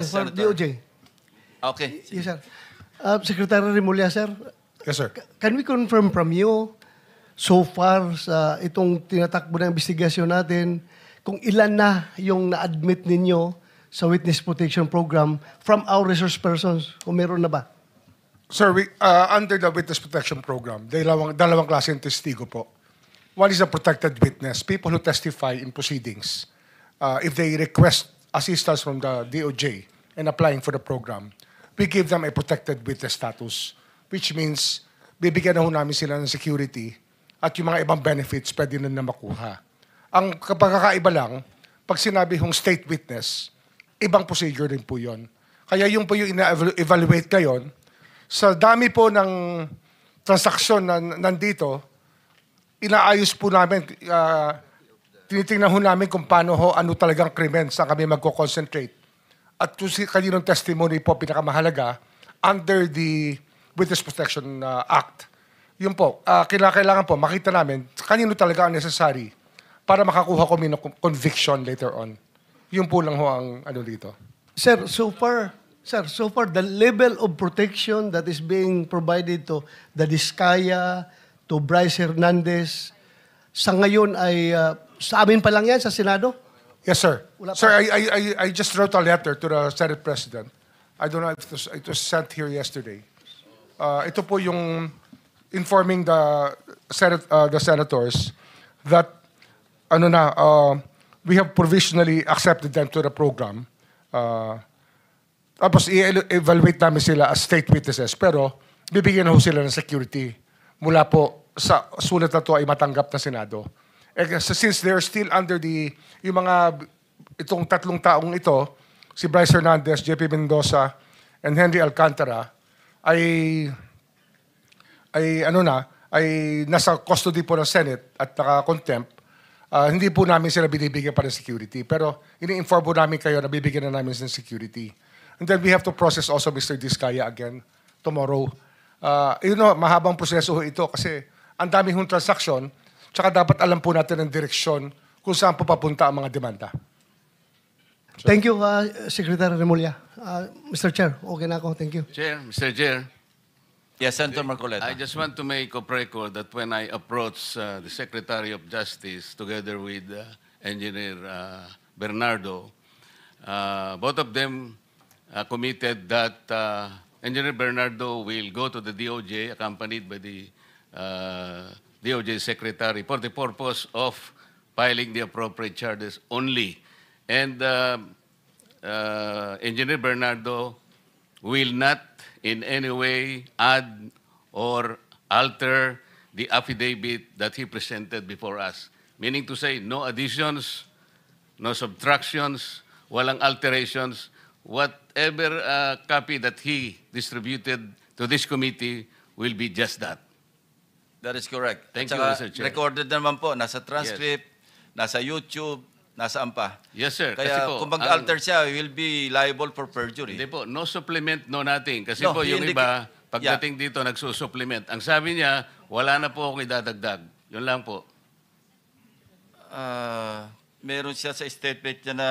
Yes, for Senator. DOJ. Okay. Yes, sir. Secretary Remulla, sir, Yes, sir. can we confirm from you, so far sa itong tinatakbo ng investigasyon natin, kung ilan na yung na-admit ninyo sa Witness Protection Program from our resource persons? Kung meron na ba? Sir, under the Witness Protection Program, dalawang klase ng testigo po. One is a protected witness, people who testify in proceedings. If they request assistance from the DOJ in applying for the program, we give them a protected witness status, which means bibigyan na ho namin sila ng security at yung mga ibang benefits pwede na makuha. Ang pagkakaiba lang, pag sinabi hong state witness, ibang procedure din po yun. Kaya yung po yung ina-evaluate ngayon, sa dami po ng transaksyon na nandito, inaayos po namin, tinitingnan ho namin kung paano ho, ano talagang krimen, saan kami magko-concentrate. At kung kaninong testimony po pinakamahalaga, under the Witness Protection Act, yun po, kailangan po makita namin kanino talaga ang necessary para makakuha kami ng conviction later on. Yun po lang ho ang ano dito. Sir, so far, the level of protection that is being provided to the Diskaya, to Bryce Hernandez, sa ngayon ay sa amin pa lang yan sa Senado? Yes, sir. Wala pa. Sir, I just wrote a letter to the Senate President. I don't know if it was sent here yesterday. Ito po yung informing the senators that we have provisionally accepted them to the program. Tapos i-evaluate namin sila as state witnesses, pero bibigyan na ho sila ng security mula po sa sulat na to ay matanggap na Senado. Since they're still under itong tatlong taong ito, si Bryce Hernandez, JP Mendoza, and Henry Alcantara, ay nasa custody po ng Senate at naka-contempt. Hindi po namin sila binibigyan pa ng security. Pero ini-inform po namin kayo na bibigyan na namin ng security. And then we have to process also Mr. Diskaya again tomorrow. Mahabang proseso ito kasi ang dami hong transaksyon. Tsaka dapat alam po natin ang direksyon kung saan po papunta ang mga demanda. Thank you, Secretary Remulla. Mr. Chair, okay na ako. Thank you. Chair, Mr. Chair, Yes, Senator Marcoleta. I just want to make a record that when I approached the Secretary of Justice together with Engineer Bernardo, both of them committed that Engineer Bernardo will go to the DOJ accompanied by the DOJ Secretary for the purpose of filing the appropriate charges only. And Engineer Bernardo will not in any way add or alter the affidavit that he presented before us. Meaning to say, no additions, no subtractions, walang alterations. Whatever copy that he distributed to this committee will be just that. That is correct. Thank At you, saka, Mr. Chair. recorded naman po, nasa transcript, nasa YouTube, nasaan pa. Yes, sir. Kaya Kasi po, kung mag-alter siya, will be liable for perjury. Hindi po, no supplement, no nothing. Kasi No, po yung hindi- iba, pagdating dito, nagsusupplement. Ang sabi niya, wala na po akong idadagdag. Yun lang po. Meron siya sa statement niya na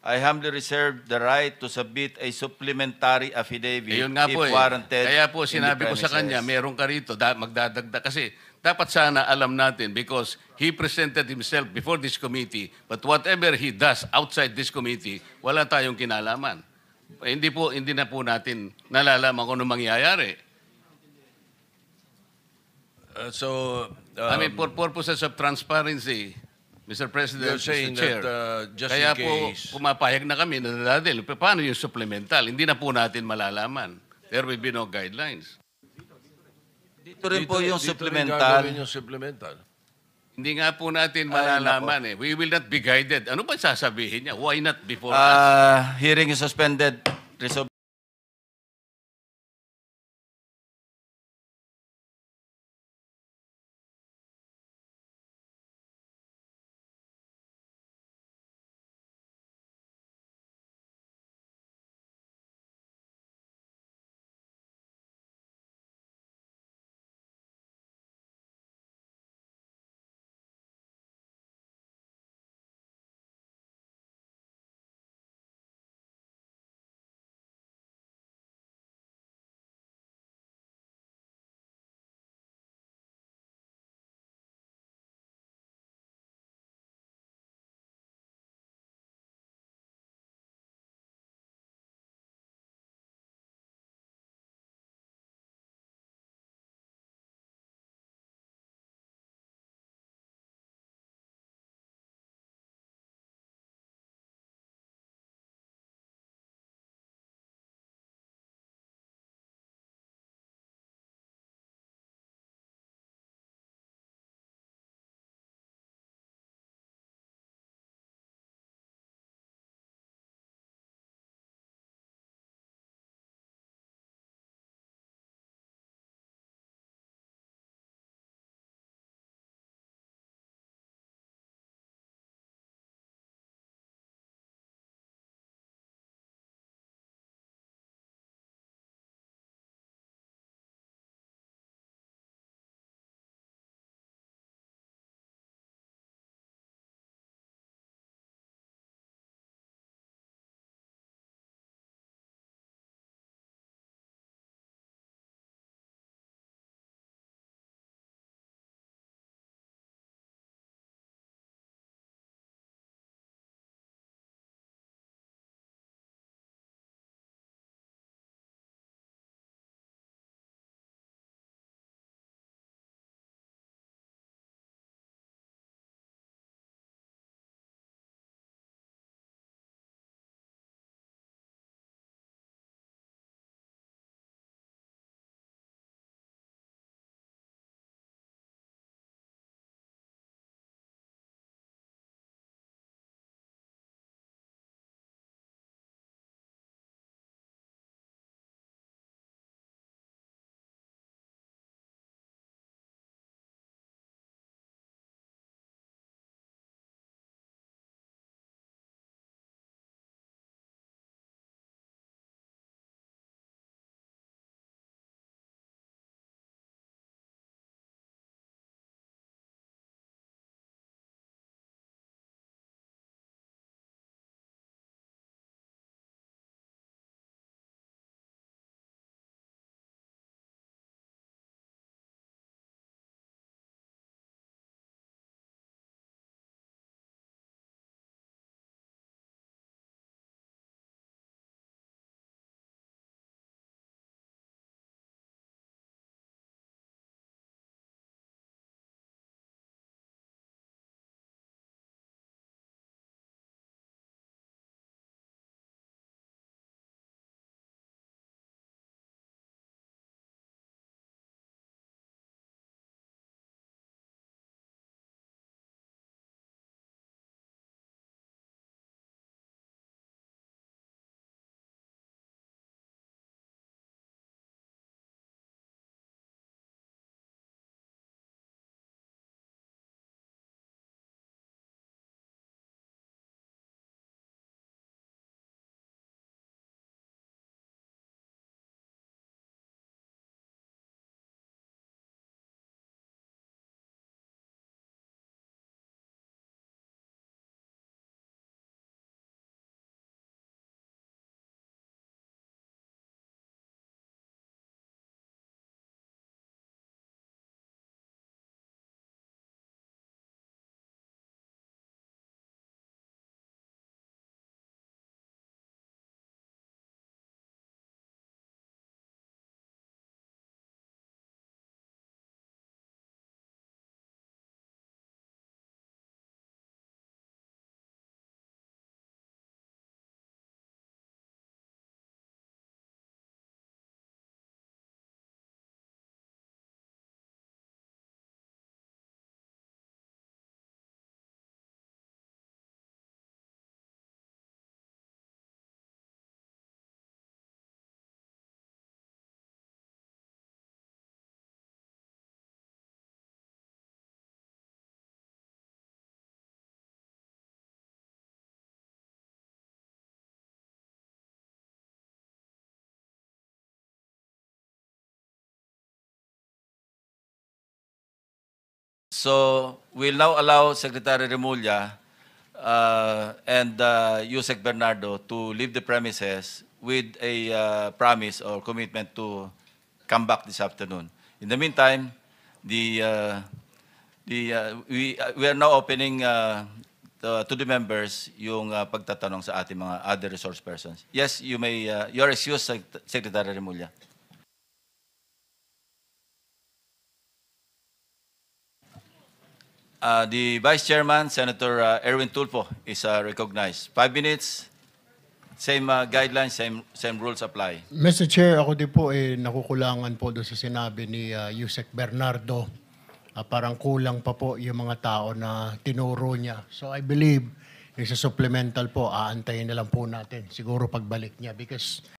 I humbly reserve the right to submit a supplementary affidavit Yun nga if po eh. warranted. Kaya po in the sinabi ko sa kanya, premises. meron ka rito, magdadagdag. Kasi dapat sana alam natin because he presented himself before this committee, but whatever he does outside this committee, wala tayong kinalaman. Hindi na po natin nalalaman kung ano mangyayari. I mean, for purposes of transparency, Mr. President, You're saying Mr. Chair, that, just kaya in po case- pumapayag na kami na dadalhin. Paano yung supplemental? Hindi na po natin malalaman. There will be no guidelines. Dito rin po yung dito rin supplemental. gagawin yung supplemental. Hindi nga po natin Ay, malalaman eh. We will not be guided. Ano ba sasabihin niya? Why not before us? Hearing is suspended. Resolve. So we'll now allow Secretary Remulla and Yusek Bernardo to leave the premises with a promise or commitment to come back this afternoon. In the meantime, we are now opening to the members yung pagtatanong sa ating mga other resource persons. Yes, you may, you're excused, Secretary Remulla. The Vice Chairman, Senator Erwin Tulfo, is recognized. 5 minutes, same guidelines, same rules apply. Mr. Chair, ako din po nakukulangan po doon sa sinabi ni Yusek Bernardo. Parang kulang pa po yung mga tao na tinuro niya. So I believe, yung sa supplemental po, aantayin na lang po natin siguro pagbalik niya because